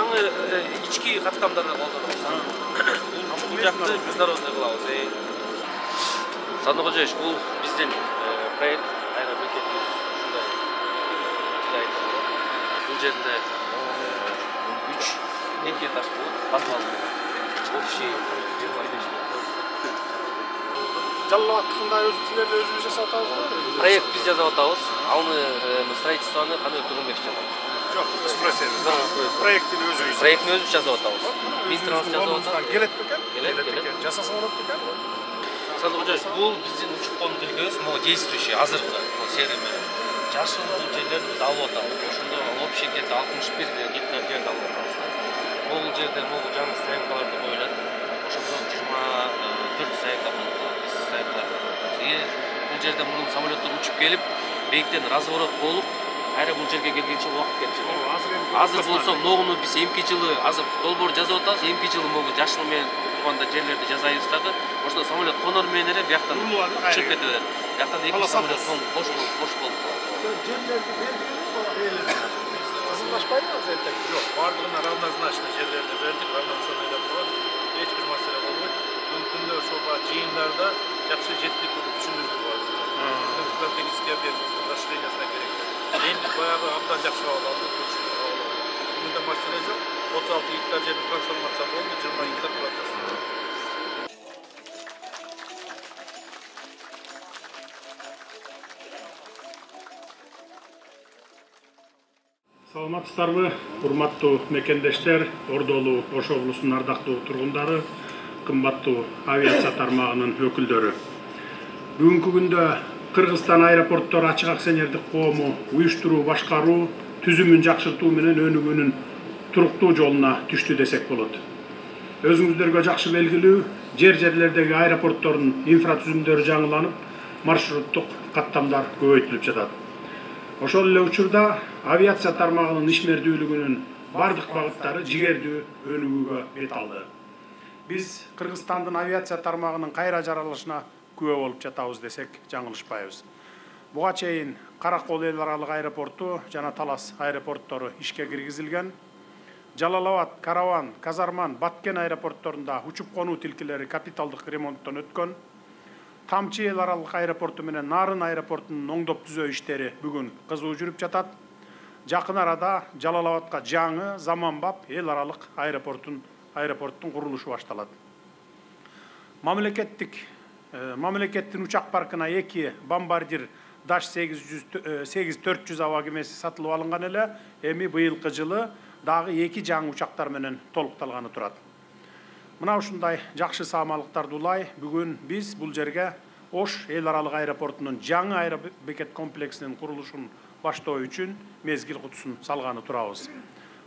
жаңы ички каттамдарды колдонобуз. Бул жакты международный кылабыз. Сандыгожоевич, бул биздин проект аэробекетибиз ушундай дизайнда болот. Бул жерде 3 2 этаж болот. Подвал. Общий 25 метр. Жаллабаттыкында силер өзүңүз жасап атабызбы? Проект биз жасап атабыз. Аны строительствону кандай Тургунбек жасап. Жок, проекттин өзүңүз. Проектни өзүбүз жасап атабыз. Минтранс жасап атабыз. Келет бекен? Келет. Жасаса болот бекен? Сандыгожоевич, бул биздин учуп кону тилкебиз, могу действующий азыркы, серия менен. Жашыл жерлерди биз алып атабыз. Ошондо общий где-то 61 гектар жерди алып атабыз. Бул жерде могу жаңы стоянкаларды коюлат. Ошондо 24 стоянка болот. Бул жерде мунун самолеттор учуп келип, бейиктен разворот болуп, кайра бул жерге келгенче убакыт кетчү. Азыр болсо могуну биз эмки жылы азыр долбоор жасап атабыз. Эмки жылы могу жашыл менен турганда жерлерди жасайбыз дагы. Ошондо самолет конор менен эле бияктан чыгып кетип берет. Бияктан эки самолет бош болуп калат. Жерлерди бердиңизби? Азырлашпайбы азыртек? Жок, бардыгына равнозначно жерлерди бердик, равноценно деп турат. Эч бир маселе болбойт. Күндө ошого жыйындарда жакшы жеткилик болуп түшүндүрдүк баардыгын. Стратегический объект расширениясына керек. Эми баягы абдан жакшы кабыл алды, көчүрүү кабыл алды. Мында маселе жок. 36 гектар жерди трансформация болду, 20 гектар процесс. Саламатсыздарбы, урматтуу мекендештер, Ордолу Ош облусунун ардактуу тургундары, кымбаттуу авиация тармагынын өкүлдөрү. Бүгүнкү күндө Кыргызстан аэропорттор ачык акционердик коому уюштуруу башкаруу түзүмүн жакшыртуу менен өнүгүүнүн туруктуу жолуна түштү десек болот. Өзүңүздөргө жакшы белгилүү, жерлердеги аэропорттордун инфратүзүмдөрү жаңыланып, маршруттук каттамдар көбөйтүлүп жатат. Ошол эле учурда авиация тармагынын ишмердүүлүгүнүн бардык багыттары жигердүү өнүгүүгө бет алды. Биз Кыргызстандын авиация тармагынын кайра жаралышына күбө болуп жатабыз десек жаңылышпайбыз. Буга чейин Каракол эл аралык аэропорту жана Талас аэропорттору ишке киргизилген. Жалалабад, Караван, Казарман, Баткен аэропортторунда учуп конуу тилкелери капиталдык ремонттон өткөн. Тамчы эл аралык аэропорту менен Нарын аэропортунун оңдоп түзөө иштери бүгүн кызуу жүрүп жатат. Жакын арада Жалалабадка жаңы заманбап эл аралык аэропорттун курулушу башталат. Мамлекеттин учак паркына 2 бомбардир Dash 8-400 аба кемеси сатылып алынган эле, эми быйылкы жылы дагы 2 жаңы учактар менен толукталганы турат. Мына ушундай жакшы саамалыктарды улай бүгүн биз бул жерге Ош эл аралык аэропортунун жаңы аэробекет комплексинин курулушун баштоо үчүн мезгил кутусун салганы турабыз.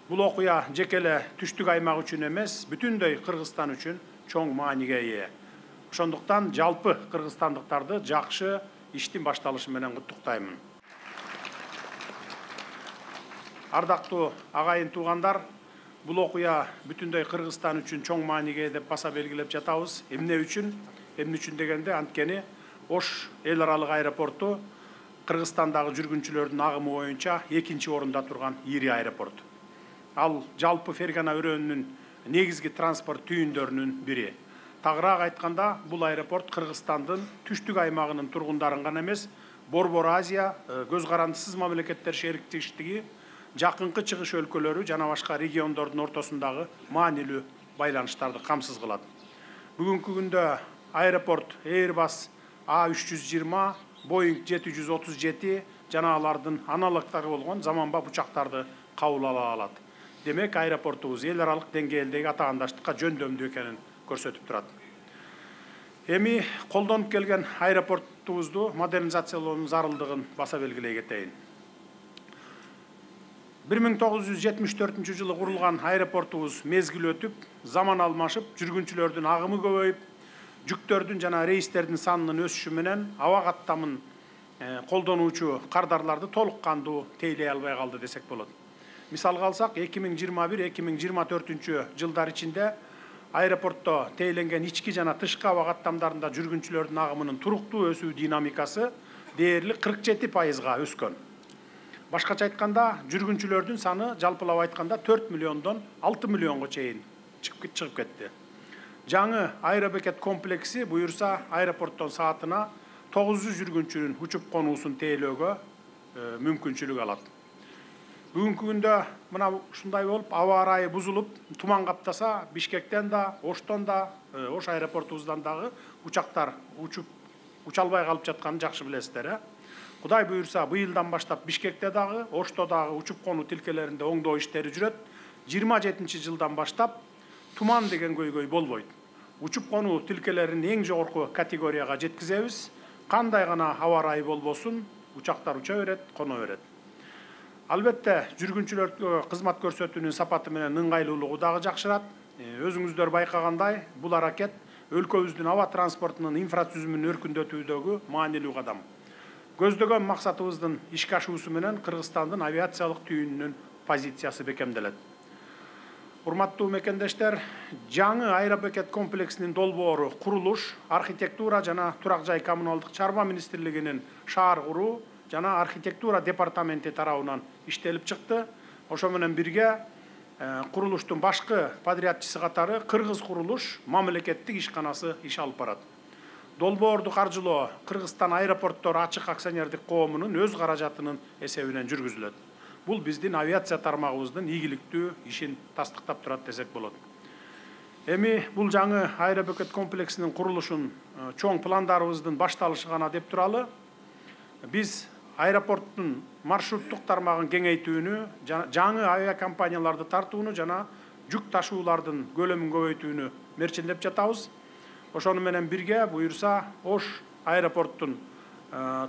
Бул окуя жеке эле түштүк аймак үчүн эмес, бүтүндөй Кыргызстан үчүн чоң мааниге ээ. Ошондуктан жалпы кыргызстандыктарды жакшы иштин башталышы менен куттуктаймын. Ардактуу агайын туугандар, бул окуя бүтүндөй Кыргызстан үчүн чоң мааниге деп баса белгилеп жатабыз. Эмне үчүн дегенде анткени Ош эл аралык аэропорту Кыргызстандагы жүргүнчүлөрдүн агымы боюнча 2-нчи орунда турган ири аэропорт. Ал жалпы Фергана өрөөнүнүн негизги транспорт түйүндөрүнүн бири. Тагыраак айтканда, бул аэропорт Кыргызстандын түштүк аймагынын тургундарын гана эмес, Борбор Азия, көз карандысыз мамлекеттер шериктештиги, жакынкы чыгыш өлкөлөрү жана башка региондордун ортосундагы маанилүү байланыштарды камсыз кылат. Бүгүнкү күндө аэропорт Airbus A320, Boeing 737 жана алардын аналогдору болгон заманбап учактарды кабыл ала алат. Демек, аэропортубуз эл аралык деңгээлдеги атаандаштыкка жөндөмдүү экенин көрсөтүп турат. Эми колдонуп келген аэропортубузду модернизациялоонун зарылдыгын баса белгилей кетейин. 1974 жылы курулган аэропортубуз мезгил өтүп, заман алмашып, жүргүнчүлөрдүн агымы көбөйүп, жүктөрдүн жана рейстердин санынын өсүшү менен аба каттамын колдонуучу кардарларды толук кандуу тейлей албай калды десек болот. Мисалга алсак, 2021-2024 жылдар ичинде аэропортто тейленген ички жана тышкы аба каттамдарында жүргүнчүлөрдүн агымынын туруктуу өсүү динамикасы дээрлик 47%га өскөн. Башкача айтканда, жүргүнчүлөрдүн саны жалпылап айтканда 4 миллиондон 6 миллионго чейин чыгып кетти. Жаңы аэробекет комплекси буюрса аэропорттон саатына 900 жүргүнчүнүн учуп конуусун тейлөөгө мүмкүнчүлүк алат. Бүгүнкү күндө мына ушундай болуп, аба ырайы бузулуп, туман каптаса, Бишкектен да, Оштон да, Ош аэропортубуздан дагы учактар уча албай калып жатканын жакшы билесиздер. Кудай буюрса, быйылдан баштап Бишкекте дагы, Ошто дагы учуп конуу тилкелеринде оңдоо иштери жүрөт. 27-жылдан баштап туман деген көйгөй болбойт. Учуп конуу тилкелерин эң жогорку категорияга жеткизебиз. Кандай гана аба ырайы болбосун, учактар уча берет, коно берет. Албетте, жүргүнчүлөргө кызмат көрсөтүүнүн сапаты менен ыңгайлуулугу дагы жакшырат. Өзүңүздөр байкагандай, бул аракет өлкөбүздүн аба транспортунун инфратүзүмүн өркүндөтүүдөгү маанилүү кадам. Көздөгөн максатыбыздын ишке ашуусу менен Кыргызстандын авиациялык түйүнүнүн позициясы бекемделет. Урматтуу мекендештер, жаңы аэробекет комплексинин долбоору курулуш, архитектура жана турак жай коммуналдык чарба министрлигинин шаар куруу жана архитектура департаменти тарабынан иштелип чыкты. Ошо менен бирге курулуштун башкы подрядчысы катары Кыргыз курулуш мамлекеттик ишканасы иш алып барат. Долбоорду каржылоо Кыргызстан аэропорттор ачык акционердик коомунун өз каражатынын эсебинен жүргүзүлөт. Бул биздин авиация тармагыбыздын ийгиликтүү ишин тастыктап турат десек болот. Эми бул жаңы аэробекет комплексинин курулушун чоң пландарыбыздын башталышы гана деп туралы, биз аэропорттун маршруттук тармагын кеңейтүүнү, жаңы авиакомпанияларды тартууну жана жүк ташуулардын көлөмүн көбөйтүүнү мерчиндеп жатабыз. Ошону менен бирге буюрса Ош аэропорттун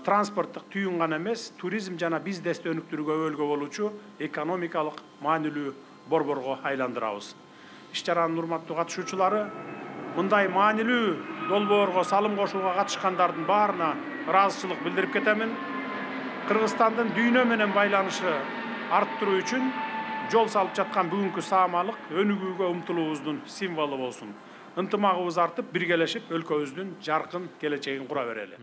транспорттук түйүн гана эмес, туризм жана бизнести өнүктүрүүгө өбөлгө болуучу экономикалык маанилүү борборго айландырабыз. Иш-чаранын урматтуу катышуучулары, мындай маанилүү долбоорго салым кошууга катышкандардын баарына ыраазычылык билдирип кетемин. Кыргызстандын дүйнө менен байланышы арттыруу үчүн жол салып жаткан бүгүнкү саамалык өнүгүүгө умтулуубуздун символу болсун. Ынтымагыбыз артып, биргелешип өлкөбүздүн жаркын келечегин кура берели.